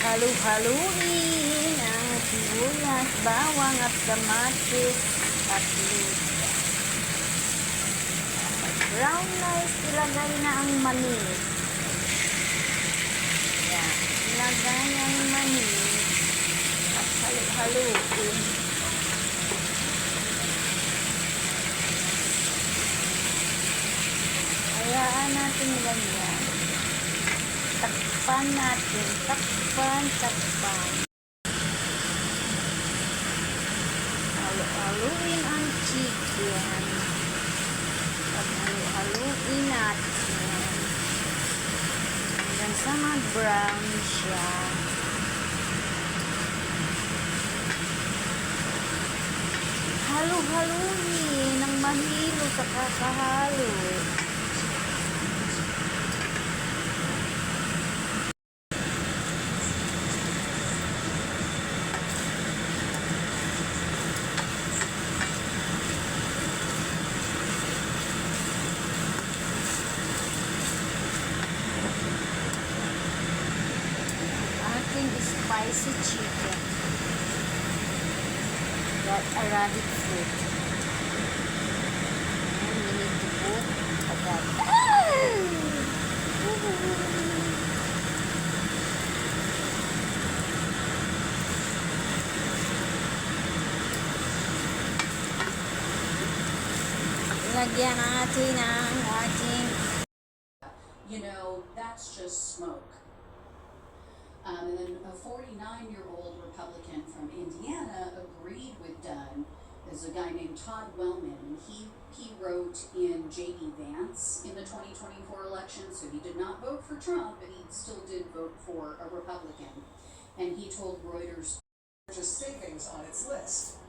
Halu-haluin ang sibuyas, bawang at kamatis at luya. Brown rice, ilagay na ang mani. Yan, ilagay ang mani at halu-haluin. Hayaan natin ganyan. Takpan natin. Takpan. Halu-haluin ang chicken. Halu-haluin natin. Hanggang sa mag-brown siya. Halu-haluin ng mahilo sa kakahalo. Spicy chicken. Got Arabic food. And we need to put agad. Lagyan natin ang ating. You know, that's just smoke. And then a 49-year-old Republican from Indiana agreed with Dunn. There's a guy named Todd Wellman. He wrote in J.D. Vance in the 2024 election, so he did not vote for Trump, but he still did vote for a Republican. And he told Reuters, largest savings on its list.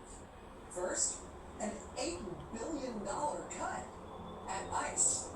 First, an $8 billion cut at ICE.